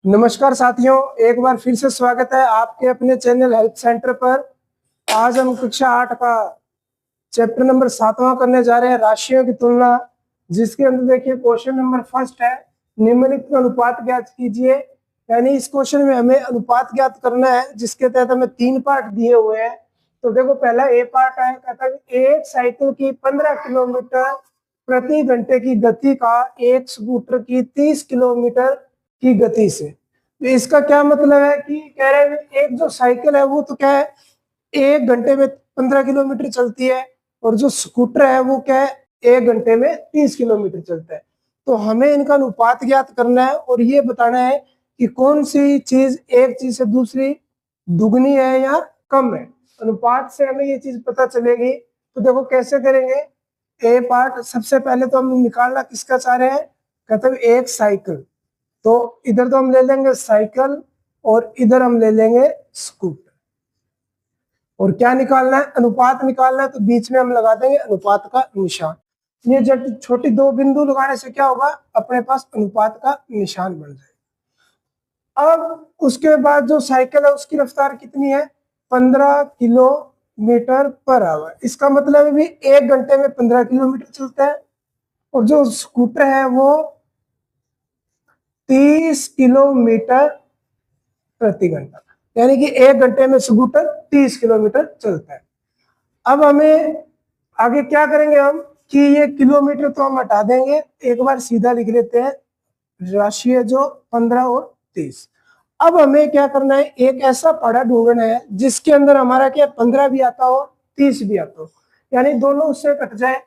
नमस्कार साथियों, एक बार फिर से स्वागत है आपके अपने चैनल हेल्प सेंटर पर। आज हम कक्षा 8 का चैप्टर नंबर 7वां करने जा रहे हैं, राशियों की तुलना। जिसके अंदर देखिए क्वेश्चन नंबर फर्स्ट है, निम्नलिखित अनुपात ज्ञात कीजिए। यानी इस क्वेश्चन में हमें अनुपात ज्ञात करना है, जिसके तहत हमें 3 पार्ट दिए हुए हैं। तो देखो, पहला ए पार्ट है, कहता है एक साइकिल की 15 किलोमीटर प्रति घंटे की गति का एक स्कूटर की 30 किलोमीटर की गति से। तो इसका क्या मतलब है कि कह रहे हैं एक जो साइकिल है वो तो क्या है, 1 घंटे में 15 किलोमीटर चलती है, और जो स्कूटर है वो क्या है, 1 घंटे में 30 किलोमीटर चलता है। तो हमें इनका अनुपात ज्ञात करना है और ये बताना है कि कौन सी चीज एक चीज से दूसरी दुगनी है या कम है। अनुपात से हमें ये चीज पता चलेगी। तो देखो कैसे करेंगे। ए पार्ट, सबसे पहले तो हम निकालना किसका चाह रहे हैं, कहते हैं एक साइकिल। तो इधर तो हम ले लेंगे साइकिल और इधर हम ले लेंगे स्कूटर। और क्या निकालना है, अनुपात निकालना है। तो बीच में हम लगा देंगे अनुपात का निशान। ये जब छोटी दो बिंदु लगाने से क्या होगा, अपने पास अनुपात का निशान बन जाएगा। अब उसके बाद जो साइकिल है उसकी रफ्तार कितनी है, 15 किलोमीटर पर आवर। इसका मतलब है भी 1 घंटे में 15 किलोमीटर चलता है। और जो स्कूटर है वो 30 किलोमीटर प्रति घंटा, यानी कि 1 घंटे में स्कूटर 30 किलोमीटर चलता है। अब हमें आगे क्या करेंगे हम कि ये किलोमीटर तो हम हटा देंगे, एक बार सीधा लिख लेते हैं राशि है जो 15 और 30। अब हमें क्या करना है, एक ऐसा पहाड़ा ढूंढना है जिसके अंदर हमारा क्या 15 भी आता हो 30 भी आता हो, यानी दोनों उससे कट जाए।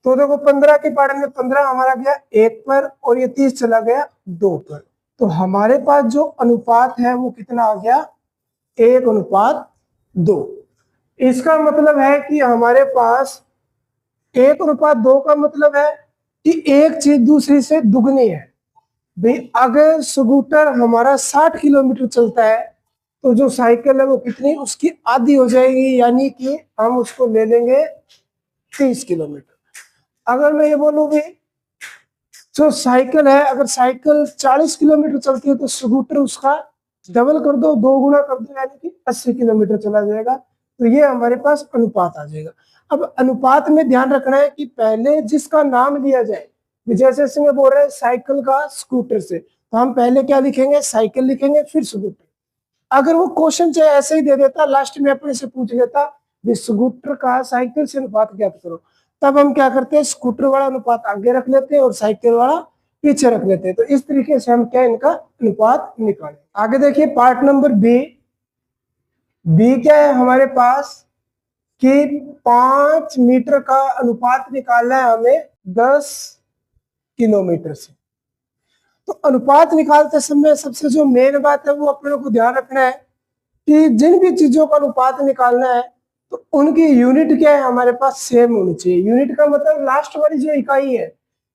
तो देखो 15 के पहाड़े में 15 हमारा गया 1 पर और ये 30 चला गया 2 पर। तो हमारे पास जो अनुपात है वो कितना आ गया, 1:2। इसका मतलब है कि हमारे पास 1:2 का मतलब है कि एक चीज दूसरी से दुगनी है। भाई अगर स्कूटर हमारा 60 किलोमीटर चलता है तो जो साइकिल है वो कितनी, उसकी आधी हो जाएगी, यानी कि हम उसको ले लेंगे 30 किलोमीटर। अगर मैं ये बोलूं भी जो साइकिल है, अगर साइकिल 40 किलोमीटर चलती है तो स्कूटर उसका डबल कर दो, 2 गुना कर दो, यानी कि 80 किलोमीटर चला जाएगा। तो ये हमारे पास अनुपात आ जाएगा। अब अनुपात में ध्यान रखना है कि पहले जिसका नाम लिया जाए, जैसे इसमें बोल रहे हैं साइकिल का स्कूटर से, तो हम पहले क्या लिखेंगे, साइकिल लिखेंगे फिर स्कूटर। अगर वो क्वेश्चन चाहे ऐसे ही दे देता, लास्ट में अपने से पूछ लेता स्कूटर का साइकिल से अनुपात ज्ञात करो, तब हम क्या करते हैं, स्कूटर वाला अनुपात आगे रख लेते हैं और साइकिल वाला पीछे रख लेते हैं। तो इस तरीके से हम क्या इनका अनुपात निकालें। आगे देखिए पार्ट नंबर बी। बी क्या है हमारे पास कि 5 मीटर का अनुपात निकालना है हमें 10 किलोमीटर से। तो अनुपात निकालते समय सबसे जो मेन बात है वो अपने को ध्यान रखना है कि जिन भी चीजों का अनुपात निकालना है तो उनकी यूनिट क्या है, हमारे पास सेम होनी चाहिए। यूनिट का मतलब लास्ट वाली जो इकाई है,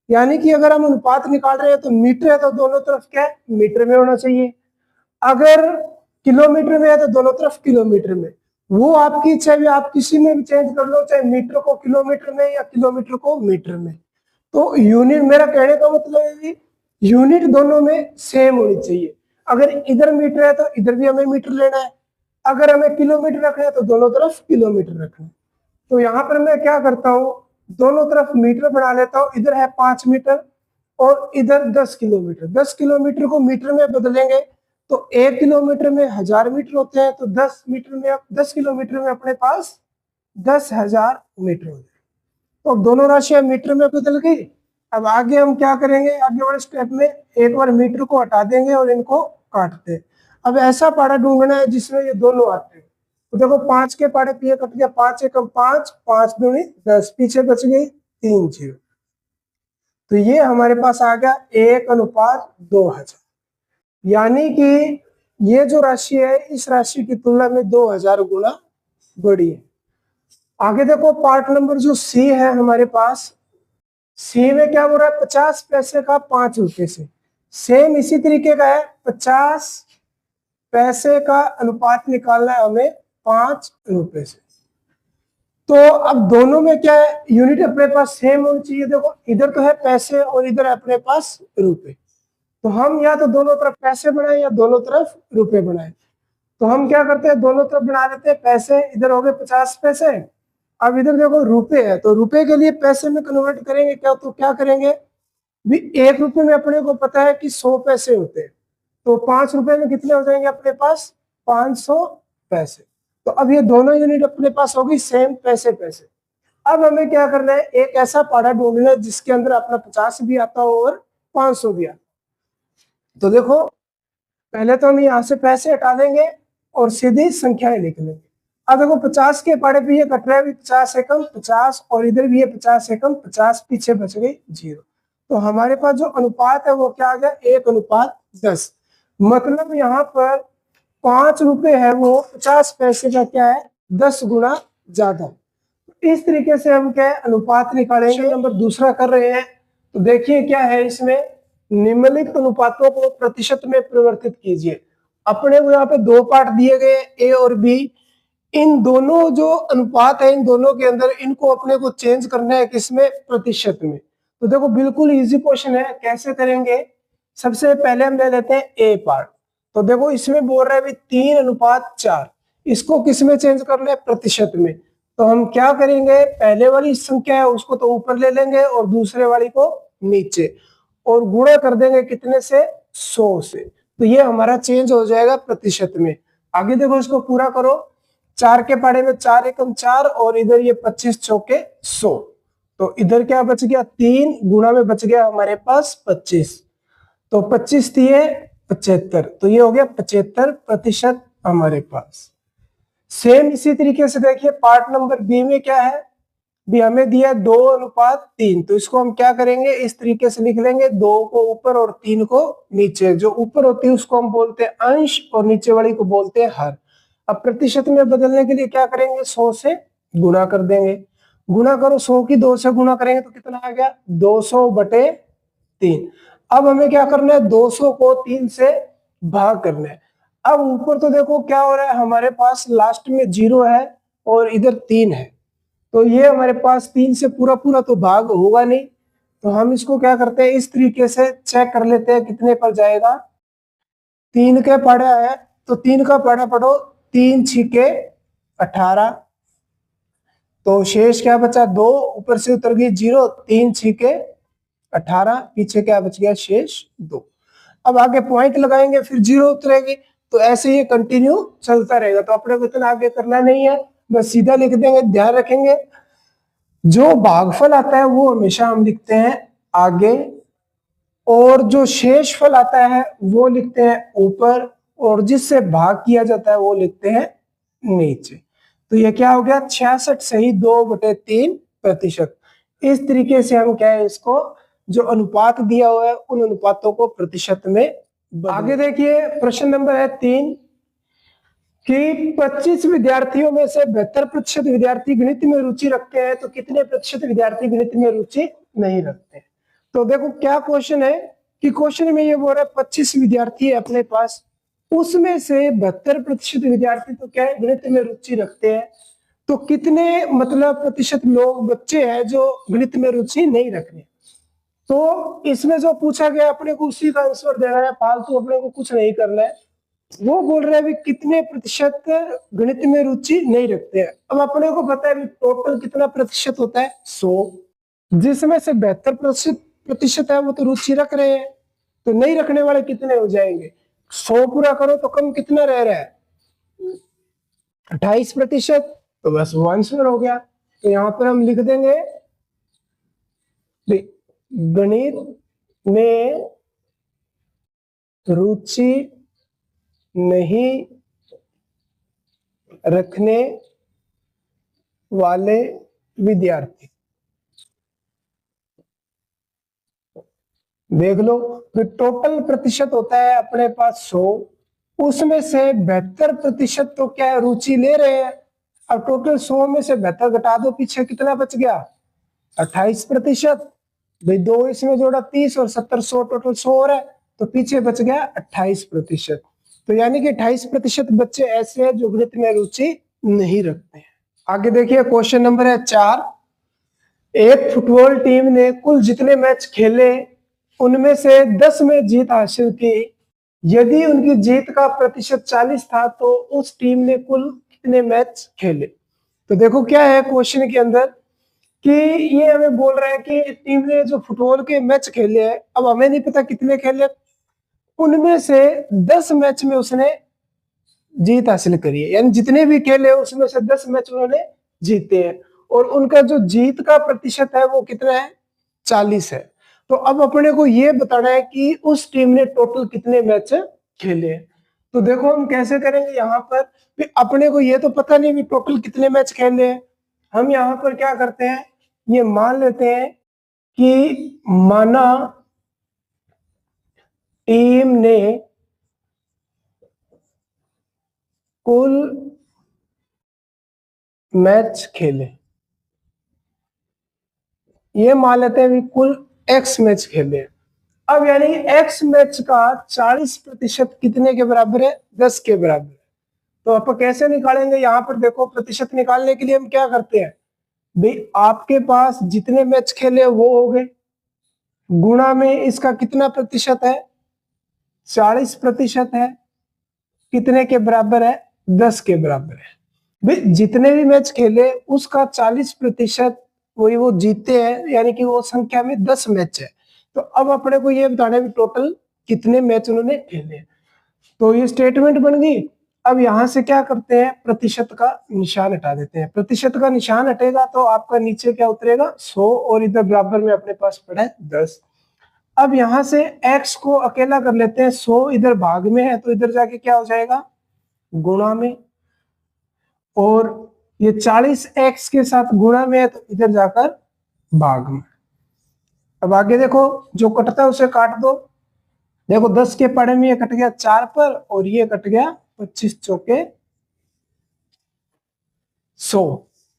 यानी कि अगर हम अनुपात निकाल रहे हैं तो मीटर है तो दोनों तरफ क्या है, मीटर में होना चाहिए। अगर किलोमीटर में है तो दोनों तरफ किलोमीटर में। वो आपकी इच्छा है, आप किसी में भी चेंज कर लो, चाहे मीटर को किलोमीटर में या किलोमीटर को मीटर में। तो यूनिट, मेरा कहने का मतलब है कि यूनिट दोनों में सेम होनी चाहिए। अगर इधर मीटर है तो इधर भी हमें मीटर लेना है, अगर हमें किलोमीटर रखना है तो दोनों तरफ किलोमीटर रखना है। तो यहाँ पर मैं क्या करता हूँ, दोनों तरफ मीटर बना लेता हूँ। इधर है 5 मीटर और इधर 10 किलोमीटर। 10 किलोमीटर को मीटर में बदलेंगे तो 1 किलोमीटर में 1000 मीटर होते हैं। तो 10 किलोमीटर में अपने पास 10,000 मीटर होते हैं। तो अब दोनों राशियां मीटर में बदल गई। अब आगे हम क्या करेंगे, आगे वाले स्टेप में एक बार मीटर को हटा देंगे और इनको काटते हैं। अब ऐसा पाड़ा ढूंढना है जिसमें ये दोनों आते हैं। तो देखो 5 के पाड़े पीछे कट गया, 5 एकम 5, 5 दूनी 10, पीछे बच गई 3 जीरो। तो ये हमारे पास आ गया 1:2000, यानी कि ये जो राशि है इस राशि की तुलना में 2000 गुना बड़ी है। आगे देखो पार्ट नंबर जो सी है हमारे पास, सी में क्या बोल रहा है, 50 पैसे का 5 रुपए से। सेम इसी तरीके का है, 50 पैसे का अनुपात निकालना है हमें 5 रुपए से। तो अब दोनों में क्या है, यूनिट अपने पास सेम होनी चाहिए। देखो इधर तो है पैसे और इधर है अपने पास रुपए। तो हम या तो दोनों तरफ पैसे बनाए या दोनों तरफ रुपए बनाए। तो हम क्या करते हैं, दोनों तरफ बना देते हैं पैसे। इधर हो गए 50 पैसे। अब इधर देखो रुपए है, तो रुपए के लिए पैसे में कन्वर्ट करेंगे क्या, तो क्या करेंगे भी, 1 रुपए में अपने को पता है कि 100 पैसे होते हैं, तो 5 रुपए में कितने हो जाएंगे अपने पास, 500 पैसे। तो अब ये दोनों यूनिट अपने पास होगी सेम पैसे पैसे। अब हमें क्या करना है, एक ऐसा पाड़ा ढूंढना है जिसके अंदर अपना 50 भी आता हो और 500 भी आता। तो देखो पहले तो हम यहाँ से पैसे हटा देंगे और सीधी संख्याएं लिख लेंगे। अब देखो 50 के पाड़े पे ये कट रहा है, 50 एकम 50, और इधर भी ये 50 एकम 50, पीछे बच गई 0। तो हमारे पास जो अनुपात है वो क्या आ गया, 1:10। मतलब यहाँ पर 5 रुपए है वो 50 पैसे का क्या है, 10 गुना ज्यादा। इस तरीके से हम क्या है अनुपात निकालेंगे। नंबर दूसरा कर रहे हैं, तो देखिए क्या है इसमें, निम्नलिखित अनुपातों को प्रतिशत में परिवर्तित कीजिए। अपने को यहाँ पे 2 पार्ट दिए गए, ए और बी। इन दोनों जो अनुपात है इन दोनों के अंदर इनको अपने को चेंज करना है किसमें, प्रतिशत में। तो देखो बिल्कुल इजी क्वेश्चन है, कैसे करेंगे। सबसे पहले हम ले लेते हैं ए पार्ट। तो देखो इसमें बोल रहा है 3:4, इसको किसमें चेंज करना है, प्रतिशत में। तो हम क्या करेंगे, पहले वाली संख्या है उसको तो ऊपर ले लेंगे और दूसरे वाली को नीचे, और गुणा कर देंगे कितने से, 100 से। तो ये हमारा चेंज हो जाएगा प्रतिशत में। आगे देखो इसको पूरा करो, 4 के पाड़े में 4 एकम 4, और इधर ये 25 चौके 100। तो इधर क्या बच गया, 3 गुणा में बच गया हमारे पास 25। तो 25 दिए 75, तो ये हो गया 75% हमारे पास। सेम इसी तरीके से देखिए पार्ट नंबर बी में क्या है, भी हमें दिया 2:3। तो इसको हम क्या करेंगे, इस तरीके से लिख लेंगे, 2 को ऊपर और 3 को नीचे। जो ऊपर होती है उसको हम बोलते हैं अंश और नीचे वाली को बोलते हैं हर। अब प्रतिशत में बदलने के लिए क्या करेंगे, 100 से गुणा कर देंगे। गुणा करो, 100 की 2 से गुणा करेंगे तो कितना आ गया, 200/3। अब हमें क्या करना है, 200 को 3 से भाग करना है। अब ऊपर तो देखो क्या हो रहा है, हमारे पास लास्ट में 0 है और इधर 3 है, तो ये हमारे पास 3 से पूरा पूरा तो भाग होगा नहीं। तो हम इसको क्या करते हैं, इस तरीके से चेक कर लेते हैं कितने पर जाएगा। 3 के पढ़ा है तो 3 का पढ़ा पढ़ो, 3 छिके 18, तो शेष क्या बचा, 2, ऊपर से उतर गई 0, 3 छिके 18, पीछे क्या बच गया, शेष 2। अब आगे पॉइंट लगाएंगे फिर 0 उतरेगी, तो ऐसे ये कंटिन्यू चलता रहेगा। तो अपने को इतना आगे करना नहीं है, बस सीधा लिख देंगे। ध्यान रखेंगे जो भागफल आता है वो हमेशा हम लिखते हैं आगे, और जो शेष फल आता है वो लिखते हैं ऊपर, और जिससे भाग किया जाता है वो लिखते हैं नीचे। तो ये क्या हो गया, 66 सही 2/3%। इस तरीके से हम क्या है, इसको जो अनुपात दिया हुआ है उन अनुपातों को प्रतिशत में। आगे देखिए प्रश्न नंबर है 3 कि 25 विद्यार्थियों में से 72% विद्यार्थी गणित में रुचि रखते हैं, तो कितने प्रतिशत विद्यार्थी गणित में रुचि नहीं रखते हैं। तो देखो क्या क्वेश्चन है कि क्वेश्चन में ये बोल रहा है 25 विद्यार्थी है अपने पास, उसमें से 72% विद्यार्थी तो क्या है, गणित में रुचि रखते हैं। तो कितने मतलब प्रतिशत लोग बच्चे हैं जो गणित में रुचि नहीं रख रहे। तो इसमें जो पूछा गया अपने को उसी का आंसर देना है, फालतू अपने को कुछ नहीं करना है। वो बोल रहे हैं भी कितने प्रतिशत गणित में रुचि नहीं रखते हैं। अब अपने को पता है टोटल कितना प्रतिशत होता है, 100, जिसमें से 72% है वो तो रुचि रख रहे हैं, तो नहीं रखने वाले कितने हो जाएंगे, 100 पूरा करो तो कम कितना रह रहा है, 28%। तो बस वो आंसर हो गया। तो यहाँ पर हम लिख देंगे गणित में रुचि नहीं रखने वाले विद्यार्थी, देख लो कि टोटल प्रतिशत होता है अपने पास 100, उसमें से 72% तो क्या है, रुचि ले रहे हैं। अब टोटल 100 में से 72 घटा दो, पीछे कितना बच गया, 28%। भाई 2 इसमें जोड़ा 30 और 70, 100 टोटल 100 हो रहा है, तो पीछे बच गया 28%। तो यानी कि 28% बच्चे ऐसे हैं जो गणित में रुचि नहीं रखते हैं। आगे देखिए क्वेश्चन नंबर है 4, एक फुटबॉल टीम ने कुल जितने मैच खेले उनमें से 10 में जीत हासिल की। यदि उनकी जीत का प्रतिशत 40 था तो उस टीम ने कुल कितने मैच खेले। तो देखो क्या है क्वेश्चन के अंदर कि ये हमें बोल रहा है कि टीम ने जो फुटबॉल के मैच खेले हैं, अब हमें नहीं पता कितने खेले, उनमें से 10 मैच में उसने जीत हासिल करी है, यानी जितने भी खेले उसमें से 10 मैच उन्होंने जीते हैं और उनका जो जीत का प्रतिशत है वो कितना है, 40 है। तो अब अपने को ये बताना है कि उस टीम ने टोटल कितने मैच खेले हैं। तो देखो हम कैसे करेंगे, यहाँ पर अपने को ये तो पता नहीं भी टोटल कितने मैच खेले हैं। हम यहाँ पर क्या करते हैं, ये मान लेते हैं कि माना टीम ने कुल मैच खेले, ये मान लेते हैं भी कुल एक्स मैच खेले। अब यानी एक्स मैच का 40% कितने के बराबर है, 10 के बराबर है। तो आप कैसे निकालेंगे, यहाँ पर देखो प्रतिशत निकालने के लिए हम क्या करते हैं भाई, आपके पास जितने मैच खेले वो हो गए, गुणा में इसका कितना प्रतिशत है, 40% है, कितने के बराबर है, 10 के बराबर है। भाई जितने भी मैच खेले उसका 40% वही वो जीते हैं, यानी कि वो संख्या में 10 मैच है। तो अब अपने को ये बताना है टोटल कितने मैच उन्होंने खेले। तो ये स्टेटमेंट बन गई। अब यहां से क्या करते हैं, प्रतिशत का निशान हटा देते हैं। प्रतिशत का निशान हटेगा तो आपका नीचे क्या उतरेगा, 100, और इधर बराबर में अपने पास पड़ा है 10। अब यहां से x को अकेला कर लेते हैं, 100 इधर भाग में है तो इधर जाके क्या हो जाएगा, गुणा में, और ये 40x के साथ गुणा में है तो इधर जाकर भाग में। अब आगे देखो, जो कटता है उसे काट दो। देखो 10 के पड़े में ये कट गया 4 पर, और ये कट गया 25 चौके 100।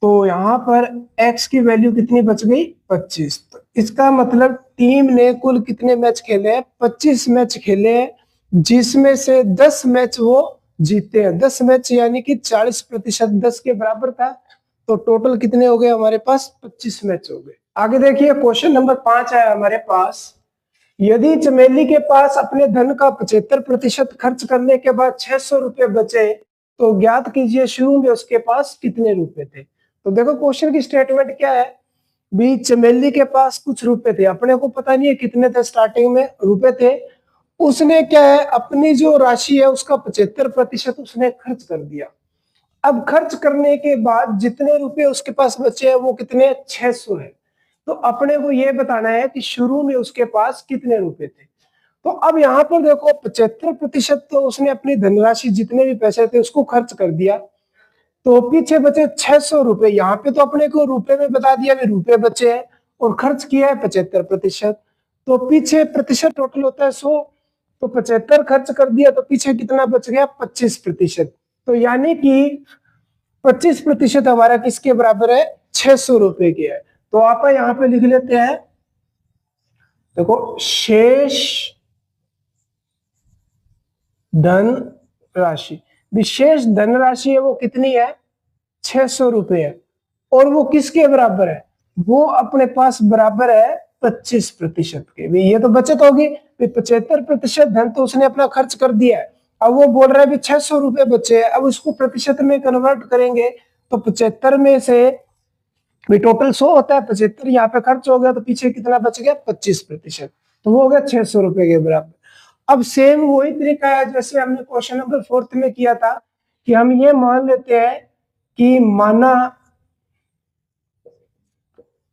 तो यहाँ पर x की वैल्यू कितनी बच गई, 25। तो इसका मतलब टीम ने कुल कितने मैच खेले, 25 मैच खेले, जिसमें से 10 मैच वो जीते हैं। 10 मैच यानी कि 40%, 10 के बराबर था। तो टोटल कितने हो गए हमारे पास, 25 मैच हो गए। आगे देखिए क्वेश्चन नंबर 5 है हमारे पास। यदि चमेली के पास अपने धन का 75% खर्च करने के बाद 600 रुपए बचे तो ज्ञात कीजिए शुरू में उसके पास कितने रुपए थे। तो देखो क्वेश्चन की स्टेटमेंट क्या है, भी चमेली के पास कुछ रुपए थे, अपने को पता नहीं है कितने थे, स्टार्टिंग में रुपए थे। उसने क्या है, अपनी जो राशि है उसका 75% उसने खर्च कर दिया। अब खर्च करने के बाद जितने रुपए उसके पास बचे हैं वो कितने, 600 है। तो अपने को ये बताना है कि शुरू में उसके पास कितने रुपए थे। तो अब यहाँ पर देखो 75% तो उसने अपनी धनराशि जितने भी पैसे थे उसको खर्च कर दिया, तो पीछे बचे 600 रुपए। यहाँ पे तो अपने को रुपए में बता दिया भी रुपए बचे हैं, और खर्च किया है 75%। तो पीछे प्रतिशत टोटल होता है 100, तो 75 खर्च कर दिया तो पीछे कितना बच गया, 25%। तो यानी कि 25% हमारा किसके बराबर है, 600 रुपए के है। तो आप यहाँ पे लिख लेते हैं, देखो शेष धन राशि, विशेष धन राशि है वो कितनी है, 600 रुपए है, और वो किसके बराबर है, वो अपने पास बराबर है 25% के। ये तो बचत होगी, 75% धन तो उसने अपना खर्च कर दिया है। अब वो बोल रहा है भी 600 रुपए बचे हैं, अब उसको प्रतिशत में कन्वर्ट करेंगे तो 75 में से भी टोटल 100 होता है, 75 यहाँ पे खर्च हो गया तो पीछे कितना बच गया, 25%। तो वो हो गया 600 रुपए के बराबर। अब सेम वही तरीका है जैसे हमने क्वेश्चन नंबर 4 में किया था, कि हम ये मान लेते हैं कि माना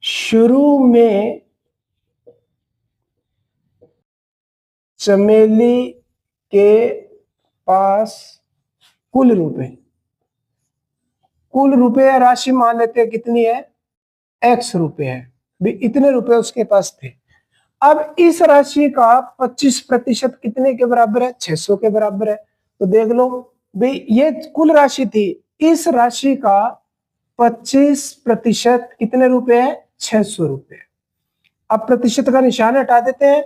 शुरू में चमेली के पास कुल रुपए राशि मान लेते हैं कितनी है, x रुपए है, भी इतने रुपए उसके पास थे। अब इस राशि का 25% कितने के बराबर है, 600 के बराबर है। तो देख लो भाई ये कुल राशि थी, इस राशि का 25% कितने रुपए है, 600 रुपए। अब प्रतिशत का निशान हटा देते हैं,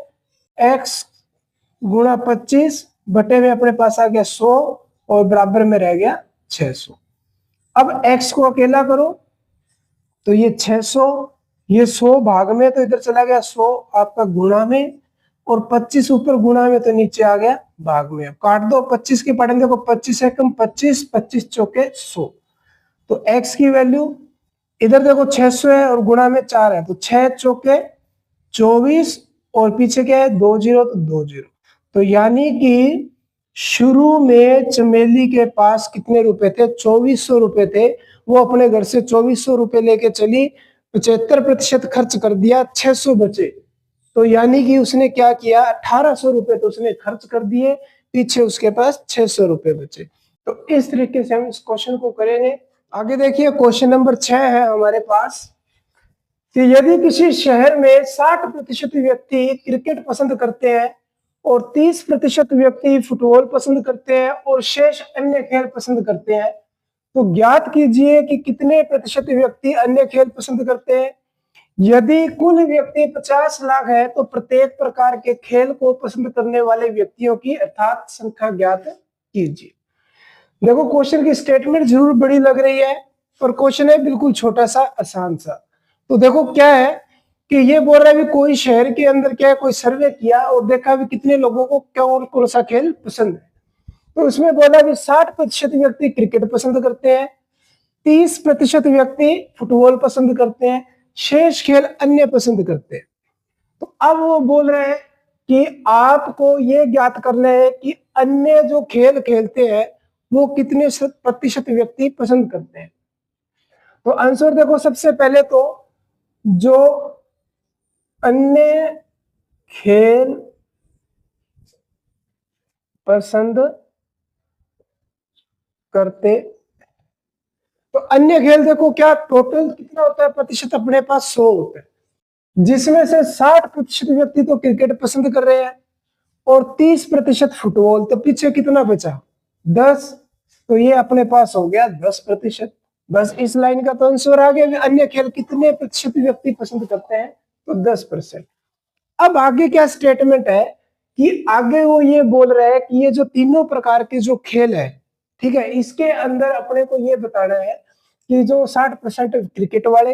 x गुणा 25 बटे में अपने पास आ गया 100, और बराबर में रह गया 600। अब x को अकेला करो तो ये 600, ये 100 भाग में तो इधर चला गया 100 आपका गुणा में, और 25 ऊपर गुणा में तो नीचे आ गया भाग में। काट दो 25 के पढ़ेंगे, देखो 25 है कम 25, 25 चौके 100। तो x की वैल्यू इधर देखो 600 है और गुणा में 4 है, तो 6 चौके 24 और पीछे क्या है 2 जीरो, तो 2 जीरो। तो यानी कि शुरू में चमेली के पास कितने रुपए थे, 2400 रुपए थे। वो अपने घर से 2400 रुपए लेके चली, 75% खर्च कर दिया, 600 बचे। तो यानी कि उसने क्या किया, 1800 रुपए तो उसने खर्च कर दिए, पीछे उसके पास 600 रुपए बचे। तो इस तरीके से हम इस क्वेश्चन को करेंगे। आगे देखिए क्वेश्चन नंबर 6 है हमारे पास कि यदि किसी शहर में 60% व्यक्ति क्रिकेट पसंद करते हैं और 30% व्यक्ति फुटबॉल पसंद करते हैं और शेष अन्य खेल पसंद करते हैं, तो ज्ञात कीजिए कि कितने प्रतिशत व्यक्ति अन्य खेल पसंद करते हैं। यदि कुल व्यक्ति 50 लाख है तो प्रत्येक प्रकार के खेल को पसंद करने वाले व्यक्तियों की अर्थात संख्या ज्ञात कीजिए। देखो क्वेश्चन की स्टेटमेंट जरूर बड़ी लग रही है, पर क्वेश्चन है बिल्कुल छोटा सा, आसान सा। तो देखो क्या है कि ये बोल रहा है भी कोई शहर के अंदर क्या है, कोई सर्वे किया और देखा भी कितने लोगों को क्या और कौन सा खेल पसंद है। तो उसमें बोला भी 60% व्यक्ति क्रिकेट पसंद करते हैं, 30% व्यक्ति फुटबॉल पसंद करते हैं, शेष खेल अन्य पसंद करते हैं। तो अब वो बोल रहे हैं कि आपको ये ज्ञात करना है कि अन्य जो खेल खेलते हैं वो कितने प्रतिशत व्यक्ति पसंद करते हैं। तो आंसर देखो, सबसे पहले तो जो अन्य खेल पसंद करते, तो अन्य खेल देखो क्या टोटल कितना होता है प्रतिशत, अपने पास 100 होता है, जिसमें से 60% व्यक्ति तो क्रिकेट पसंद कर रहे हैं और 30% फुटबॉल, तो पीछे कितना बचा 10। तो ये अपने पास हो गया 10%। बस इस लाइन का तो आंसर आ गया, अन्य खेल कितने प्रतिशत व्यक्ति पसंद करते हैं, तो 10%। अब आगे क्या स्टेटमेंट है कि आगे वो ये बोल रहे हैं कि ये जो तीनों प्रकार के जो खेल है, ठीक है, इसके अंदर अपने को ये बताना है कि जो 60% क्रिकेट वाले,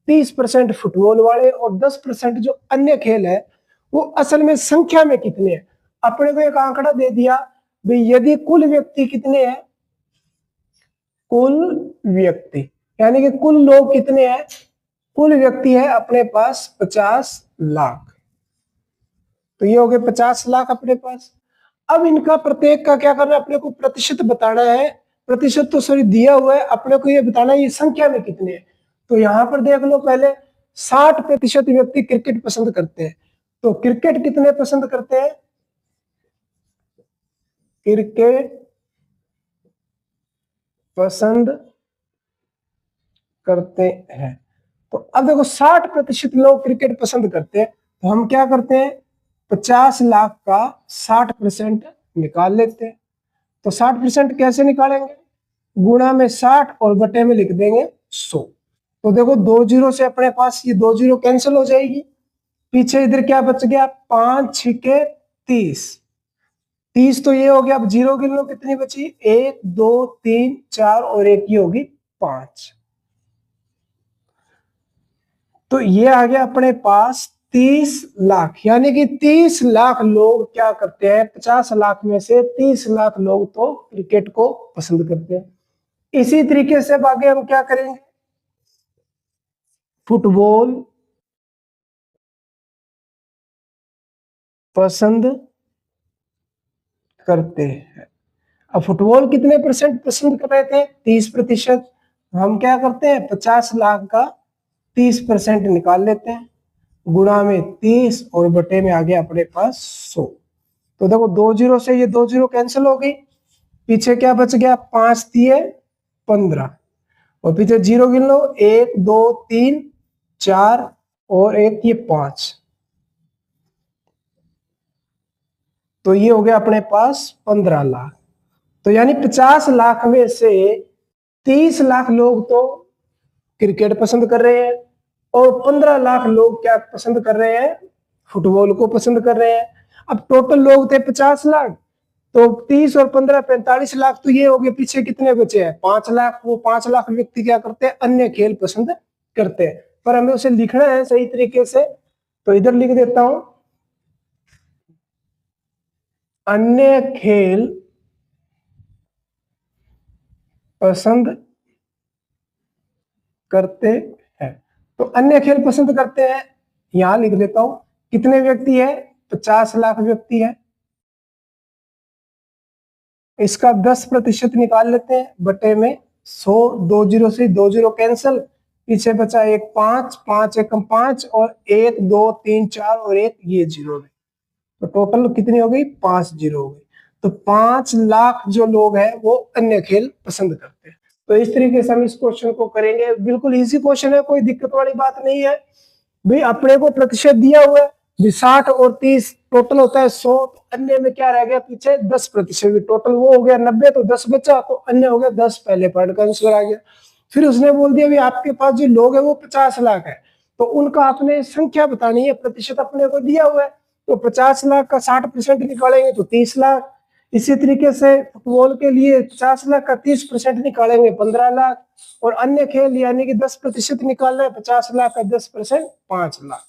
30% फुटबॉल वाले और 10% जो अन्य खेल है वो असल में संख्या में कितने हैं। अपने को एक आंकड़ा दे दिया भाई, यदि कुल व्यक्ति कितने हैं, कुल व्यक्ति यानी कि कुल लोग कितने हैं, कुल व्यक्ति है अपने पास 50 लाख। तो ये हो गए 50 लाख अपने पास। अब इनका प्रत्येक का क्या करना है, अपने को प्रतिशत बताना है। प्रतिशत तो सॉरी दिया हुआ है, अपने को ये बताना है ये संख्या में कितने हैं। तो यहां पर देख लो पहले 60% व्यक्ति क्रिकेट पसंद करते हैं, तो क्रिकेट कितने पसंद करते हैं, क्रिकेट पसंद करते हैं। तो अब देखो 60% लोग क्रिकेट पसंद करते हैं, तो हम क्या करते हैं 50 लाख का 60% निकाल लेते हैं। तो 60% कैसे निकालेंगे, गुणा में 60 और बटे में लिख देंगे 100। तो देखो 2 जीरो से अपने पास ये 2 जीरो कैंसिल हो जाएगी, पीछे इधर क्या बच गया 5 6 30, 30 तो ये हो गया। अब जीरो गिन लो कितनी बची, 1 2 3 4 और एक ही होगी 5। तो ये आ गया अपने पास 30 लाख, यानी कि 30 लाख लोग क्या करते हैं, 50 लाख में से 30 लाख लोग तो क्रिकेट को पसंद करते हैं। इसी तरीके से अब आगे हम क्या करेंगे, फुटबॉल पसंद करते हैं। अब फुटबॉल कितने परसेंट पसंद कर रहे थे, 30%। हम क्या करते हैं 50 लाख का 30% निकाल लेते हैं, गुणा में 30 और बटे में आ गया अपने पास 100। तो देखो 2 जीरो से ये 2 जीरो कैंसिल हो गई, पीछे क्या बच गया 5 दिए 15 और पीछे जीरो गिन लो 1 2 3 4 और एक ये 5। तो ये हो गया अपने पास 15 लाख। तो यानी 50 लाख में से 30 लाख लोग तो क्रिकेट पसंद कर रहे हैं और 15 लाख लोग क्या पसंद कर रहे हैं, फुटबॉल को पसंद कर रहे हैं। अब टोटल लोग थे 50 लाख, तो 30 और 15 45 लाख, तो ये हो गए, पीछे कितने बचे हैं 5 लाख। वो 5 लाख व्यक्ति क्या करते हैं, अन्य खेल पसंद करते हैं, पर हमें उसे लिखना है सही तरीके से। तो इधर लिख देता हूं अन्य खेल पसंद करते हैं। तो अन्य खेल पसंद करते हैं, यहां लिख देता हूं। कितने व्यक्ति है? 50 लाख व्यक्ति है। इसका 10% निकाल लेते हैं बटे में 100, 2 जीरो से 2 जीरो कैंसिल, पीछे बचा एक 5, 5 एकम 5 और 1 2 3 4 और एक ये जीरो है। तो टोटल कितनी हो गई? 5 जीरो हो गई। तो 5 लाख जो लोग हैं वो अन्य खेल पसंद करते हैं। तो इस तरीके से हम इस क्वेश्चन को करेंगे। बिल्कुल इजी क्वेश्चन है, कोई दिक्कत वाली बात नहीं है। भाई अपने को प्रतिशत दिया हुआ है, 60 और 30 टोटल होता है 100, तो अन्य में क्या रह गया पीछे? 10%। टोटल वो हो गया 90, तो 10 बचा, तो अन्य हो गया 10, पहले पार्ट का आंसर आ गया। फिर उसने बोल दिया भी आपके पास जो लोग है वो 50 लाख है, तो उनका आपने संख्या बतानी है, प्रतिशत अपने को दिया हुआ है। तो 50 लाख का 60% निकालेंगे तो 30 लाख। इसी तरीके से फुटबॉल के लिए 50 लाख का 30% निकालेंगे 15 लाख, और अन्य खेल यानी कि 10% निकालना है, 50 लाख का 10% 5 लाख।